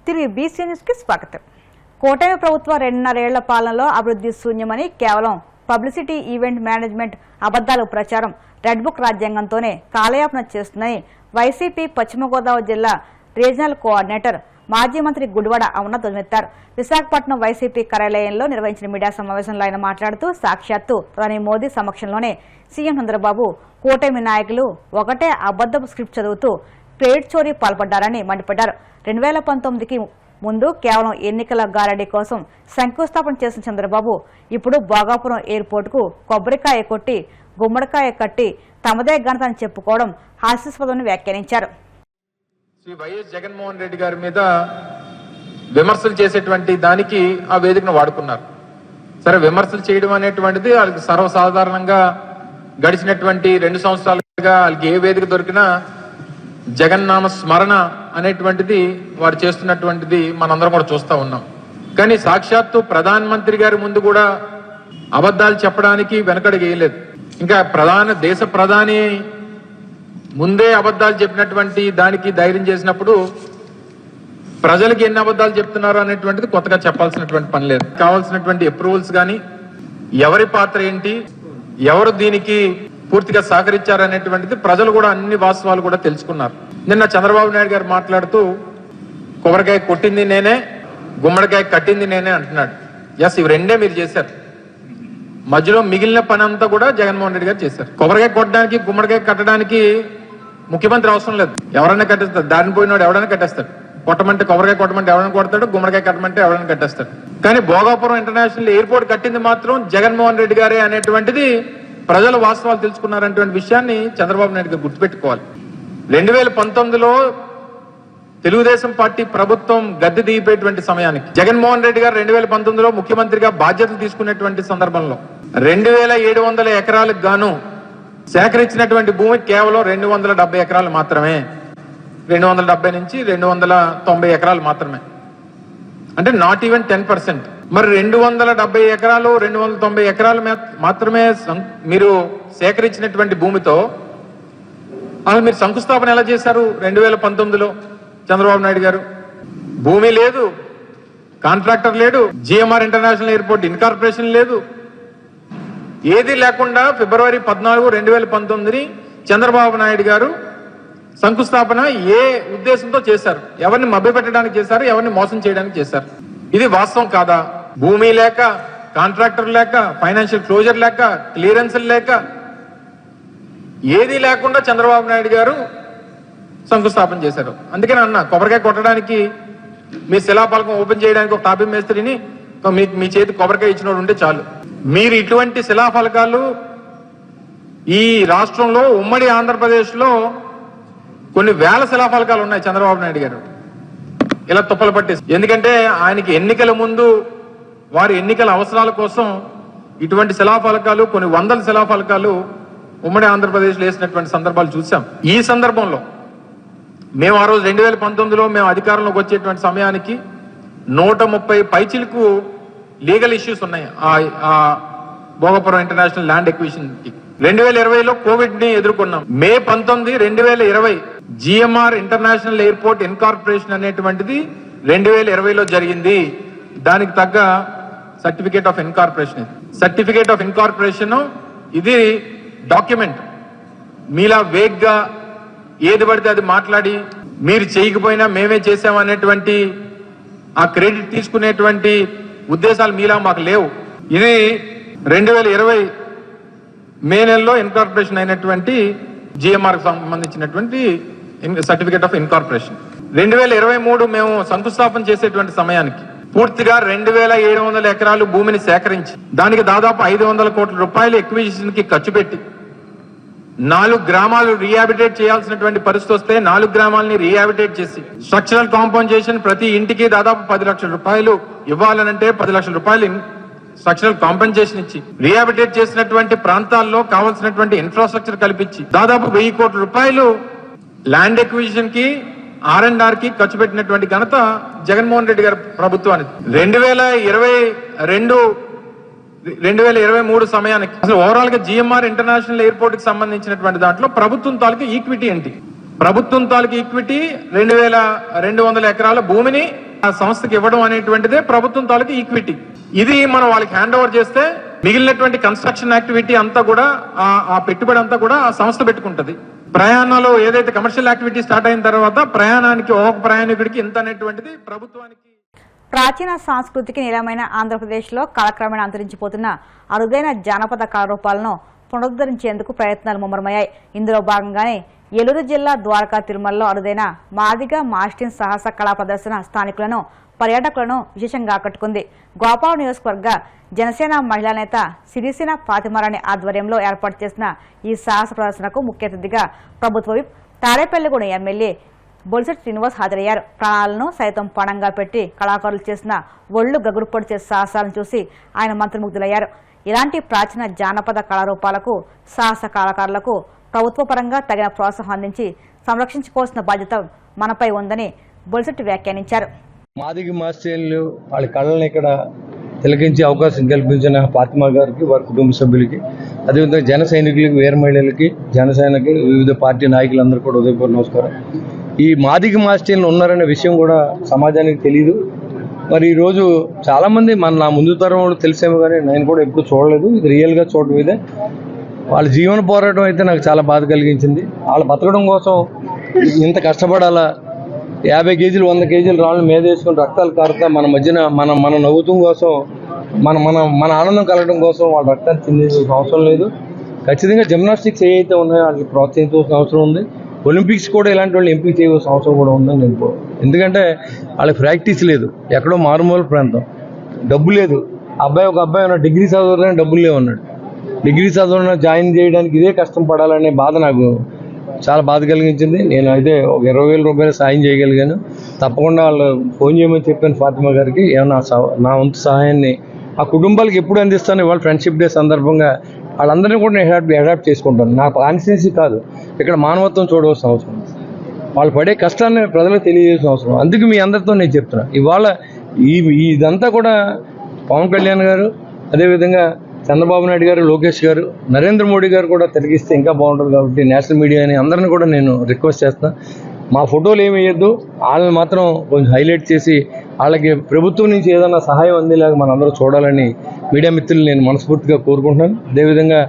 తిరిగి బీసీ న్యూస్కి స్వాగతం. కూటమి ప్రభుత్వ 2.5 ఏళ్ల పాలనలో అభివృద్ధి శూన్యమని కేవలం పబ్లిసిటీ ఈవెంట్ మేనేజ్మెంట్ అబద్దాల ప్రచారం రెడ్ బుక్ రాజ్యాంగంతోనే కాలయాపన చేస్తుందని వైసీపీ పశ్చిమ గోదావరి జిల్లా రీజనల్ కోఆర్డినేటర్ మాజీ మంత్రి గుడివాడ అమర్నాథ్ ధ్వజమెత్తారు. విశాఖపట్నం వైసీపీ కార్యాలయంలో నిర్వహించిన మీడియా సమావేశంలో ఆయన మాట్లాడుతూ సాక్షాత్తు ప్రధాని మోదీ సమక్షంలోనే సీఎం చంద్రబాబు కూటమి నాయకులు ఒకటే అబద్దపు స్క్రిప్ట్ చదువుతూ క్రెడిట్ చోరీ పాల్పడ్డారని మండిపడ్డారు. 2019కి ముందు కేవలం ఎన్నికల గారడీ కోసం శంకుస్థాపన చేసిన చంద్రబాబు ఇప్పుడు భోగాపురం ఎయిర్పోర్టుకు కొబ్బరికాయ కొట్టి గుమ్మడికాయ కట్టి తమదే ఘనత అని చెప్పుకోవడం హాస్యాస్పదమని వ్యాఖ్యానించారు. శ్రీ వైఎస్ జగన్మోహన్ రెడ్డి గారి మీద విమర్శలు చేసేటువంటి దానికి ఆ వేదికను వాడుకున్నారు. సరే, విమర్శలు చేయడం అనేటువంటిది వాళ్ళకి సర్వసాధారణంగా గడిచినటువంటి 2 సంవత్సరాలుగా వాళ్ళకి ఏ వేదిక దొరికినా జగన్నామ స్మరణ అనేటువంటిది వారు చేస్తున్నటువంటిది మనందరం కూడా చూస్తూ ఉన్నాం. కానీ సాక్షాత్తు ప్రధానమంత్రి గారి ముందు కూడా అబద్ధాలు చెప్పడానికి వెనకడుగు వేయలేదు. ఇంకా దేశ ప్రధాని ముందే అబద్ధాలు చెప్పినటువంటి దానికి ధైర్యం చేసినప్పుడు ప్రజలకు ఎన్ని అబద్ధాలు చెప్తున్నారు అనేటువంటిది కొత్తగా చెప్పాల్సినటువంటి పని లేదు. కావాల్సినటువంటి అప్రూవల్స్ కానీ ఎవరి పాత్ర ఏంటి, ఎవరు దీనికి పూర్తిగా సహకరించారనేటువంటిది ప్రజలు కూడా అన్ని వాస్తవాలు కూడా తెలుసుకున్నారు. నిన్న చంద్రబాబు నాయుడు గారు మాట్లాడుతూ కొబ్బరికాయ కొట్టింది నేనే, గుమ్మడికాయ కట్టింది నేనే అంటున్నాడు. ఎస్, ఇవి రెండే మీరు చేశారు. మధ్యలో మిగిలిన పని అంతా కూడా జగన్మోహన్ రెడ్డి గారు చేశారు. కొబ్బరికాయ కొట్టడానికి గుమ్మడికాయ కట్టడానికి ముఖ్యమంత్రి అవసరం లేదు. ఎవరైనా కట్టేస్తారు. దారిని పోయినోడు ఎవరైనా కట్టేస్తాడు. కొట్టమంటే కొబ్బరికాయ కొట్టమంటే ఎవరైనా కొడతాడు, గుమ్మడికాయ కట్టమంటే ఎవరైనా కట్టేస్తాడు. కానీ భోగాపురం ఇంటర్నేషనల్ ఎయిర్పోర్ట్ కట్టింది మాత్రం జగన్మోహన్ రెడ్డి గారే అనేటువంటిది ప్రజలు వాస్తవాలు తెలుసుకున్నారనేటువంటి విషయాన్ని చంద్రబాబు నాయుడు గారు గుర్తుపెట్టుకోవాలి. 2019లో తెలుగుదేశం పార్టీ ప్రభుత్వం గద్దె దిగిపోయేటువంటి సమయానికి జగన్మోహన్ రెడ్డి గారు 2019లో ముఖ్యమంత్రిగా బాధ్యతలు తీసుకునేటువంటి సందర్భంలో 2700 ఎకరాలకు గాను సేకరించినటువంటి భూమి కేవలం 270 ఎకరాలు మాత్రమే. 270 నుంచి 290 ఎకరాలు మాత్రమే, అంటే నాట్ ఈవెన్ 10%. మరి 270 ఎకరాలు 290 ఎకరాలు మాత్రమే మీరు సేకరించినటువంటి భూమితో అసలు మీరు శంకుస్థాపన ఎలా చేశారు? 2019లో చంద్రబాబు నాయుడు గారు భూమి లేదు, కాంట్రాక్టర్ లేడు, జిఎంఆర్ ఇంటర్నేషనల్ ఎయిర్పోర్ట్ ఇన్కార్పొరేషన్ లేదు, ఏది లేకుండా ఫిబ్రవరి 14, 2019ని చంద్రబాబు నాయుడు గారు శంకుస్థాపన ఏ ఉద్దేశంతో చేశారు? ఎవరిని మభ్యపెట్టడానికి చేశారు? ఎవరిని మోసం చేయడానికి చేశారు? ఇది వాస్తవం కాదా? భూమి లేక, కాంట్రాక్టర్ లేక, ఫైనాన్షియల్ క్లోజర్ లేక, క్లియరెన్స్లు లేక, ఏది లేకుండా చంద్రబాబు నాయుడు గారు శంకుస్థాపన చేశారు. అందుకని అన్న కొబ్బరికాయ కొట్టడానికి మీ శిలాఫలకం ఓపెన్ చేయడానికి ఒక తాపీ మేస్త్రిని మీ చేతి కొబ్బరికాయ ఇచ్చినోడు ఉంటే చాలు. మీరు ఇటువంటి శిలాఫలకాలు ఈ రాష్ట్రంలో ఉమ్మడి ఆంధ్రప్రదేశ్లో కొన్ని వేల శిలాఫలకాలు ఉన్నాయి. చంద్రబాబు నాయుడు గారు ఇలా తుప్పలు పట్టేసి, ఎందుకంటే ఆయనకి ఎన్నికల ముందు వారి ఎన్నికల అవసరాల కోసం ఇటువంటి శిలాఫలకాలు కొన్ని వందల శిలాఫలకాలు ఉమ్మడి ఆంధ్రప్రదేశ్లో వేసినటువంటి సందర్భాలు చూసాం. ఈ సందర్భంలో మేము ఆ రోజు 2019లో మేము అధికారంలోకి వచ్చేటువంటి సమయానికి 130 పైచిలకు లీగల్ ఇష్యూస్ ఉన్నాయి ఆ భోగాపురం ఇంటర్నేషనల్ ల్యాండ్ ఎక్విజిషన్ కి. 2020లో కోవిడ్ ని ఎదుర్కొన్నాం. మే 19, 2020 జిఎంఆర్ ఇంటర్నేషనల్ ఎయిర్పోర్ట్ ఇన్కార్పొరేషన్ అనేటువంటిది 2020లో జరిగింది. దానికి తగ్గ certificate of incorporation. Certificate of incorporation ఇది డాక్యుమెంట్. మీలా వేగ్గా ఏది పడితే అది మాట్లాడి మీరు చేయకపోయినా మేమే చేసామనేటువంటి ఆ క్రెడిట్ తీసుకునేటువంటి ఉద్దేశాలు మీలా మాకు లేవు. ఇది 2020 మే నెలలో ఇన్కార్పొరేషన్ అయినటువంటి జిఎంఆర్ సంబంధించినటువంటి సర్టిఫికేట్ ఆఫ్ ఇన్కార్పొరేషన్. 2023 మేము శంకుస్థాపన చేసేటువంటి సమయానికి పూర్తిగా 2700 ఎకరాలు భూమిని సేకరించి దానికి దాదాపు 500 కోట్ల రూపాయలు ఎక్విజిషన్ కి ఖర్చు పెట్టి 4 గ్రామాలు రీహాబిటేట్ చేయాల్సినటువంటి పరిస్థితి వస్తే 4 గ్రామాలని రీహాబిటేట్ చేసి స్ట్రక్చరల్ కాంపన్సేషన్ ప్రతి ఇంటికి దాదాపు 10 లక్షల రూపాయలు ఇవ్వాలనంటే 10 లక్షల రూపాయలు స్ట్రక్చరల్ కాంపన్సేషన్ ఇచ్చి రీహాబిటేట్ చేసినటువంటి ప్రాంతాల్లో కావాల్సినటువంటి ఇన్ఫ్రాస్ట్రక్చర్ కల్పించి దాదాపు 1000 కోట్ల రూపాయలు ల్యాండ్ ఎక్విజిషన్ కి R&R కి ఖర్చు పెట్టినటువంటి ఘనత జగన్మోహన్ రెడ్డి గారి ప్రభుత్వానికి. 2023 సమయానికి అసలు ఓవరాల్ గా జిఎంఆర్ ఇంటర్నేషనల్ ఎయిర్పోర్ట్ కి సంబంధించినటువంటి దాంట్లో ప్రభుత్వం తాలూకు ఈక్విటీ ఏంటి? ప్రభుత్వం తాలూకు ఈక్విటీ 2200 ఎకరాల భూమిని ఆ సంస్థకి ఇవ్వడం అనేటువంటిదే ప్రభుత్వం తాలూకు ఈక్విటీ. ఇది మనం వాళ్ళకి హ్యాండ్ ఓవర్ చేస్తే మిగిలినటువంటి కన్స్ట్రక్షన్ యాక్టివిటీ అంతా కూడా ఆ పెట్టుబడి అంతా కూడా ఆ సంస్థ పెట్టుకుంటది. ప్రయాణాలు ఏదైతే కమర్షియల్ యాక్టివిటీ స్టార్ట్ అయిన తర్వాత ప్రయాణానికి ఒక ప్రయాణికుడికి ఇంత అనేటువంటిది ప్రభుత్వానికి. ప్రాచీన సంస్కృతికి నిలమైన ఆంధ్రప్రదేశ్లో కాలక్రమేణా అంతరించిపోతున్న అరుదైన జానపద కళారూపాలను పునరుద్ధరించేందుకు ప్రయత్నాలు ముమ్మరమయ్యాయి. ఇందులో భాగంగానే ఏలూరు జిల్లా ద్వారకా తిరుమలలో అరుదైన మాదిగ మాస్టిన్ సాహస కళా ప్రదర్శన స్థానికులను పర్యాటకులను విశేషంగా ఆకట్టుకుంది. గోపాల నియోజకవర్గ జనసేన మహిళా నేత సిరిసేన ఫాతిమారాణి ఆధ్వర్యంలో ఏర్పాటు చేసిన ఈ సాహస ప్రదర్శనకు ముఖ్య అతిథిగా ప్రభుత్వ విప్ తాడేపల్లిగూడెం ఎమ్మెల్యే బొలిశెట్టి శ్రీనివాస్ హాజరయ్యారు. ప్రాణాలను సైతం పణంగా పెట్టి కళాకారులు చేసిన ఒళ్లు గగురుపొడిచే సాహసాలను చూసి ఆయన మంత్రముగ్ధులయ్యారు. ఇలాంటి ప్రాచీన జానపద కళారూపాలకు సాహస కళాకారులకు ప్రభుత్వ పరంగా తగిన ప్రోత్సాహం అందించి సంరక్షించుకోవాల్సిన బాధ్యత మనపై ఉందని బొలిశెట్టి వ్యాఖ్యానించారు. మాదిగ మాస్టర్లు వాళ్ళ కళలను ఇక్కడ తిలకించే అవకాశం కల్పించిన ఫాతిమా గారికి, వారి కుటుంబ సభ్యులకి, అదేవిధంగా జన సైనికులకి, వీర మహిళలకి, జనసేనకి, వివిధ పార్టీ నాయకులందరూ కూడా ఉదయపూర్వ నమస్కారం. ఈ మాదిగ మాస్టర్లు ఉన్నారనే విషయం కూడా సమాజానికి తెలియదు. మరి ఈరోజు చాలామంది నా ముందు తరం వాళ్ళు తెలిసేమో కానీ నేను కూడా ఎప్పుడు చూడలేదు. ఇది రియల్గా చూడటం ఇదే. వాళ్ళ జీవన పోరాటం అయితే నాకు చాలా బాధ కలిగించింది. వాళ్ళు బతకడం కోసం ఇంత కష్టపడాలా, 50 కేజీలు 100 కేజీలు రాళ్ళని మీద వేసుకుని రక్తాలు కారుతా మన మధ్యన మన నవ్వుతం కోసం మన ఆనందం కలగడం కోసం వాళ్ళ రక్తాన్ని చిందించాల్సిన అవసరం లేదు. ఖచ్చితంగా జిమ్నాస్టిక్స్ ఏవైతే ఉన్నాయో వాటికి ప్రోత్సహించాల్సిన అవసరం ఉంది. ఒలింపిక్స్ కూడా ఇలాంటి వాళ్ళు ఎంపిక చేయవలసిన అవసరం కూడా ఉందని నేను ఎందుకంటే వాళ్ళకి ప్రాక్టీస్ లేదు, ఎక్కడో మారుమూల ప్రాంతం, డబ్బు లేదు. ఒక అబ్బాయి ఉన్న డిగ్రీ చదవాలని డబ్బులు లేవన్నాడు. డిగ్రీ చదవడం జాయిన్ చేయడానికి ఇదే కష్టం పడాలనే బాధ నాకు చాలా బాధ కలిగించింది. నేను అయితే ఒక 20,000 రూపాయలు సాయం చేయగలిగాను. తప్పకుండా వాళ్ళు ఫోన్ చేయమని చెప్పాను ఫాతిమా గారికి. ఏమన్నా నా వంతు సహాయాన్ని ఆ కుటుంబాలకు ఎప్పుడు అందిస్తాను. ఇవాళ ఫ్రెండ్షిప్ డే సందర్భంగా వాళ్ళందరినీ కూడా నేను అడాప్ట్ చేసుకుంటాను. నా కాన్స్టిట్యున్సీ కాదు, ఇక్కడ మానవత్వం చూడవలసిన అవసరం, వాళ్ళు పడే కష్టాన్ని ప్రజలకు తెలియజేసిన అవసరం. అందుకు మీ అందరితో నేను చెప్తున్నా, ఇవాళ ఇదంతా కూడా పవన్ కళ్యాణ్ గారు, అదేవిధంగా చంద్రబాబు నాయుడు గారు, లోకేష్ గారు, నరేంద్ర మోడీ గారు కూడా తిరిగిస్తే ఇంకా బాగుంటుంది. కాబట్టి నేషనల్ మీడియాని అందరిని కూడా నేను రిక్వెస్ట్ చేస్తాను, మా ఫోటోలు ఏమి వేయద్దు, వాళ్ళని మాత్రం కొంచెం హైలైట్ చేసి వాళ్ళకి ప్రభుత్వం నుంచి ఏదైనా సహాయం అందేలాగా మనం అందరూ చూడాలని మీడియా మిత్రులు నేను మనస్ఫూర్తిగా కోరుకుంటున్నాను. అదేవిధంగా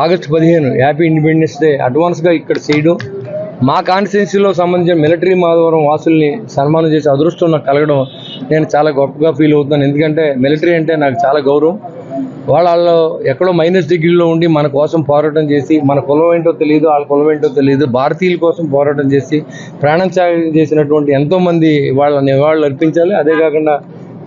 ఆగస్టు 15 హ్యాపీ ఇండిపెండెన్స్ డే అడ్వాన్స్గా ఇక్కడ చేయడం, మా కాన్స్టిట్యున్సీలో సంబంధించిన మిలిటరీ మాధవరం వాసుల్ని సన్మానం చేసే అదృష్టం నాకు కలగడం నేను చాలా గొప్పగా ఫీల్ అవుతున్నాను. ఎందుకంటే మిలిటరీ అంటే నాకు చాలా గౌరవం. వాళ్ళు ఎక్కడో -డిగ్రీలో ఉండి మన కోసం పోరాటం చేసి, మన కులం ఏంటో తెలియదు, వాళ్ళ కులం ఏంటో తెలియదు, భారతీయుల కోసం పోరాటం చేసి ప్రాణం త్యాగం చేసినటువంటి ఎంతోమంది వాళ్ళని నివాళులు అర్పించాలి. అదే కాకుండా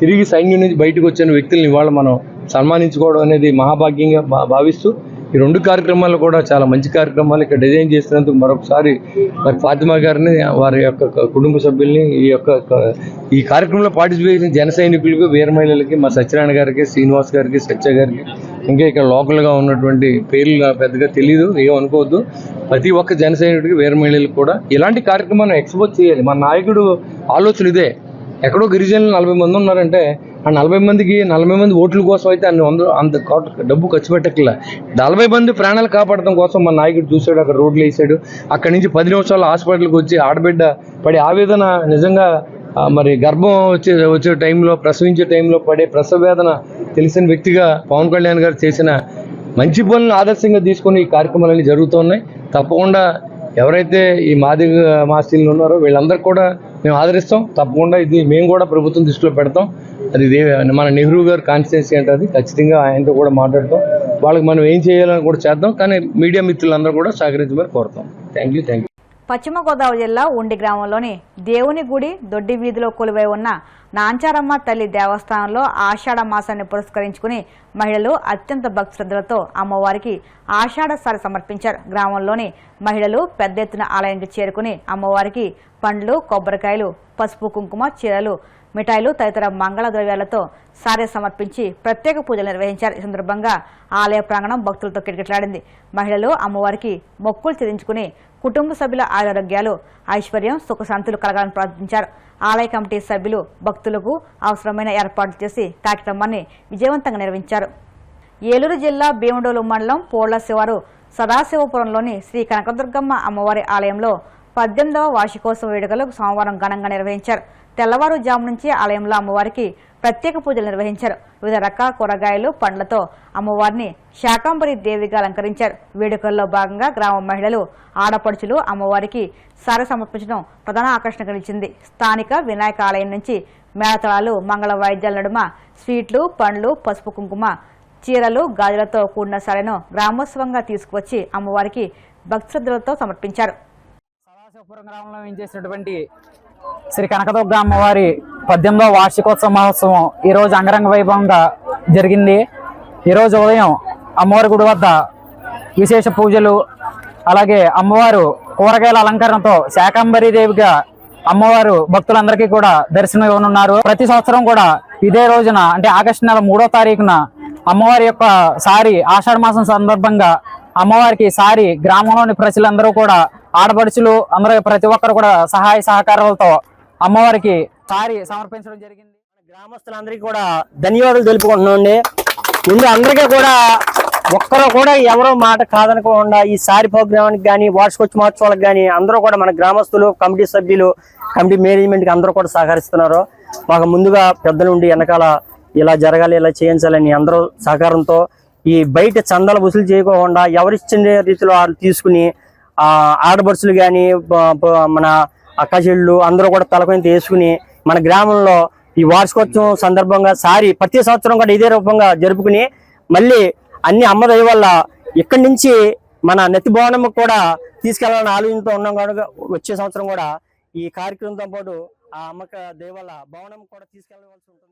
తిరిగి సైన్యం నుంచి బయటకు వచ్చిన వ్యక్తులను ఇవాళ మనం సన్మానించుకోవడం అనేది మహాభాగ్యంగా భావిస్తూ ఈ 2 కార్యక్రమాలు కూడా చాలా మంచి కార్యక్రమాలు ఇక్కడ డిజైన్ చేసినందుకు మరొకసారి మరి ఫాతిమా గారిని, వారి యొక్క కుటుంబ సభ్యుల్ని, ఈ కార్యక్రమంలో పార్టిసిపేట్ చేసిన జన సైనికులకు, వీర మహిళలకి, మా సత్యనారాయణ గారికి, శ్రీనివాస్ గారికి, సత్య గారికి, ఇంకా ఇక్కడ లోకల్గా ఉన్నటువంటి పేర్లు పెద్దగా తెలియదు, ఏమనుకోవద్దు. ప్రతి ఒక్క జన సైనికుడికి, వీర మహిళలకు కూడా ఇలాంటి కార్యక్రమాన్ని ఎక్స్పోజ్ చేయాలి. మన నాయకుడు ఆలోచన ఇదే. ఎక్కడో గిరిజనులు 40 మంది ఉన్నారంటే ఆ 40 మంది ఓట్ల కోసం అయితే అంత డబ్బు ఖర్చు పెట్టట్లే. 40 మంది ప్రాణాలు కాపాడటం కోసం మన నాయకుడు చూశాడు, అక్కడ రోడ్లు వేసాడు. అక్కడి నుంచి 10 నిమిషాలు హాస్పిటల్కి వచ్చి ఆడబిడ్డ పడే ఆవేదన, నిజంగా మరి గర్భం వచ్చే టైంలో, ప్రసవించే టైంలో పడే ప్రసవ వేదన తెలిసిన వ్యక్తిగా పవన్ కళ్యాణ్ గారు చేసిన మంచి పనులను ఆదర్శంగా తీసుకుని ఈ కార్యక్రమాలన్నీ జరుగుతున్నాయి. తప్పకుండా ఎవరైతే ఈ మాదిగ మాస్టర్లు ఉన్నారో వీళ్ళందరికీ కూడా మేము ఆదరిస్తాం. తప్పకుండా ఇది మేము కూడా ప్రభుత్వం దృష్టిలో పెడతాం. అది మన నెహ్రూ గారు కాన్స్టిట్యున్సీ అంటే అది ఖచ్చితంగా ఆయనతో కూడా మాట్లాడతాం. వాళ్ళకి మనం ఏం చేయాలని కూడా చేద్దాం. కానీ మీడియా మిత్రులందరూ కూడా సహకరించమని కోరుతాం. Thank you. పశ్చిమ గోదావరి జిల్లా ఉండి గ్రామంలోని దేవుని గుడి దొడ్డి వీధిలో కొలువై ఉన్న నాంచారమ్మ తల్లి దేవస్థానంలో ఆషాఢ మాసాన్ని పురస్కరించుకుని మహిళలు అత్యంత భక్తి శ్రద్ధలతో అమ్మవారికి ఆషాఢ సారి సమర్పించారు. గ్రామంలోని మహిళలు పెద్ద ఎత్తున ఆలయానికి చేరుకుని అమ్మవారికి పండ్లు, కొబ్బరికాయలు, పసుపు, కుంకుమ, చీరలు, మిఠాయిలు తదితర మంగళ ద్రవ్యాలతో సారె సమర్పించి ప్రత్యేక పూజలు నిర్వహించారు. ఈ సందర్భంగా ఆలయ ప్రాంగణం భక్తులతో కిటకిటలాడింది. మహిళలు అమ్మవారికి మొక్కులు చెల్లించుకుని కుటుంబ సభ్యుల ఆరోగ్యాలు, ఐశ్వర్యం, సుఖశాంతులు కలగాలని ప్రార్థించారు. ఆలయ కమిటీ సభ్యులు భక్తులకు అవసరమైన ఏర్పాట్లు చేసి కార్యక్రమాన్ని విజయవంతంగా నిర్వహించారు. ఏలూరు జిల్లా భీమడోలు మండలం పోళ్ల శివారు సదాశివపురంలోని శ్రీ కనకదుర్గమ్మ అమ్మవారి ఆలయంలో 18వ వార్షికోత్సవ వేడుకలు సోమవారం ఘనంగా నిర్వహించారు. తెల్లవారుజాము నుంచి ఆలయంలో అమ్మవారికి ప్రత్యేక పూజలు నిర్వహించారు. వివిధ రకాల కూరగాయలు, పండ్లతో అమ్మవారిని శాకంబరి దేవిగా అలంకరించారు. వేడుకల్లో భాగంగా గ్రామ మహిళలు, ఆడపడుచులు అమ్మవారికి సారె సమర్పించడం ప్రధాన ఆకర్షణగా నిలిచింది. స్థానిక వినాయక ఆలయం నుంచి మేళతాళాలు, మంగళ వాయిద్యాల నడుమ స్వీట్లు, పండ్లు, పసుపు కుంకుమ, చీరలు, గాజులతో కూడిన సారెను గ్రామోత్సవంగా తీసుకువచ్చి అమ్మవారికి భక్తి శ్రద్ధలతో సమర్పించారు. సదాశివపురం గ్రామంలో చేసినటువంటి శ్రీ కనకదుర్గ అమ్మవారి 18వ వార్షికోత్సవ మహోత్సవం ఈరోజు అంగరంగ వైభవంగా జరిగింది. ఈరోజు ఉదయం అమ్మవారి గుడి వద్ద విశేష పూజలు, అలాగే అమ్మవారు కూరగాయల అలంకరణతో శాకంబరి దేవిగా అమ్మవారు భక్తులందరికీ కూడా దర్శనం ఇవ్వనున్నారు. ప్రతి సంవత్సరం కూడా ఇదే రోజున అంటే ఆగస్టు నెల 3వ తారీఖున అమ్మవారి యొక్క సారి ఆషాఢ మాసం సందర్భంగా అమ్మవారికి సారి గ్రామంలోని ప్రజలందరూ కూడా, ఆడపడుచులు అందరూ ప్రతి ఒక్కరు కూడా సహాయ సహకారాలతో అమ్మవారికి సారి సమర్పించడం జరిగింది. గ్రామస్తులందరికీ కూడా ధన్యవాదాలు తెలుపుకుంటున్నాండి. ముందు అందరికీ కూడా ఒక్కరూ కూడా ఎవరో మాట కాదనుకోకుండా ఈ సారి ప్రోగ్రామానికి కానీ, వార్షికోత్సవ మహోత్సవాలకు కానీ అందరూ కూడా మన గ్రామస్తులు, కమిటీ సభ్యులు, కమిటీ మేనేజ్మెంట్కి అందరూ కూడా సహకరిస్తున్నారు. మాకు ముందుగా పెద్దల నుండి వెనకాల ఇలా జరగాలి, ఇలా చేయించాలని అందరూ సహకారంతో ఈ బయట చందాలు వసూలు చేయకోకుండా ఎవరిచ్చిన రీతిలో వాళ్ళు తీసుకుని ఆడబడుచులు కానీ, మన అక్క చెళ్ళు అందరూ కూడా తలకొని తీసుకుని మన గ్రామంలో ఈ వార్షికోత్సవం సందర్భంగా సారి ప్రతి సంవత్సరం కూడా ఇదే రూపంగా జరుపుకుని మళ్ళీ అన్ని అమ్మ దయ వల్ల ఇక్కడి నుంచి మన నెత్తి భవనం కూడా తీసుకెళ్లాలని ఆలోచనతో ఉన్నాం. కనుక వచ్చే సంవత్సరం కూడా ఈ కార్యక్రమంతో పాటు ఆ అమ్మక దయ వల్ల భవనం కూడా తీసుకెళ్లవలసి ఉంటుంది.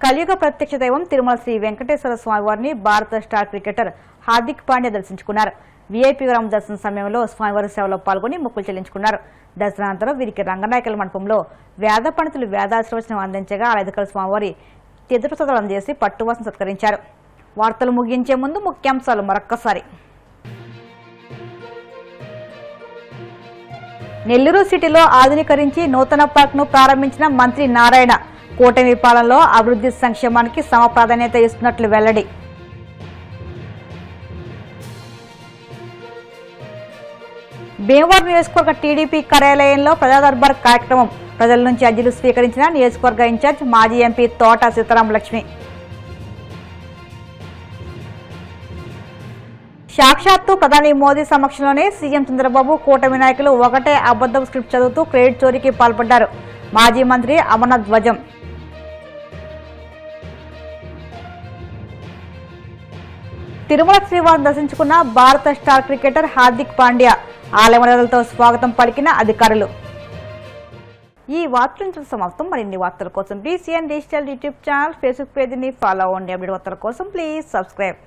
కలియుగ ప్రత్యక్ష దైవం తిరుమల శ్రీ వెంకటేశ్వర స్వామి వారిని భారత స్టార్ క్రికెటర్ హార్దిక్ పాండ్యా దర్శించుకున్నారు. వీఐపీ గ్రామ దర్శన సమయంలో స్వామివారి సేవలో పాల్గొని మొక్కులు చెల్లించుకున్నారు. దర్శనానంతరం వీరికి రంగనాయకుల మండపంలో వేద పండితులు వేదాశీర్వచనం అందించగా ఆలయకల స్వామివారి తీర్థప్రసాదాలు అందజేసి పట్టువాసం సత్కరించారు. వార్తలు ముగించే ముందు ముఖ్యాంశాలు మరొక్కసారి. నెల్లూరు సిటీలో ఆధునీకరించి నూతన పార్క్ను ప్రారంభించిన మంత్రి నారాయణ. కూటమి పాలనలో అభివృద్ధి సంక్షేమానికి సమ ప్రాధాన్యత ఇస్తున్నట్లు వెల్లడి. భీమవరం నియోజకవర్గ టీడీపీ కార్యాలయంలో ప్రజా దర్బార్ కార్యక్రమం. ప్రజల నుంచి అర్జీలు స్వీకరించిన నియోజకవర్గ ఇన్ఛార్జ్ మాజీ ఎంపీ తోట సీతారాం లక్ష్మి. సాక్షాత్తు ప్రధాని మోదీ సమక్షంలోనే సీఎం చంద్రబాబు, కూటమి నాయకులు ఒకటే అబద్ధం స్క్రిప్ట్ చదువుతూ క్రెడిట్ చోరీకి పాల్పడ్డారు. మాజీ మంత్రి అమర్నాథ్ ధ్వజం. తిరుమల శ్రీవారిని దర్శించుకున్న భారత స్టార్ క్రికెటర్ హార్దిక్ పాండ్యా. ఆలయమర్యాదలతో స్వాగతం పలికిన అధికారులు. ఈ వార్తలు సమాప్తం. మరిన్ని వార్తల కోసం BCN digital YouTube channel, Facebook పేజీని ఫాలో అవ్వండి. అప్డేట్ వార్తల కోసం ప్లీజ్ సబ్స్క్రైబ్.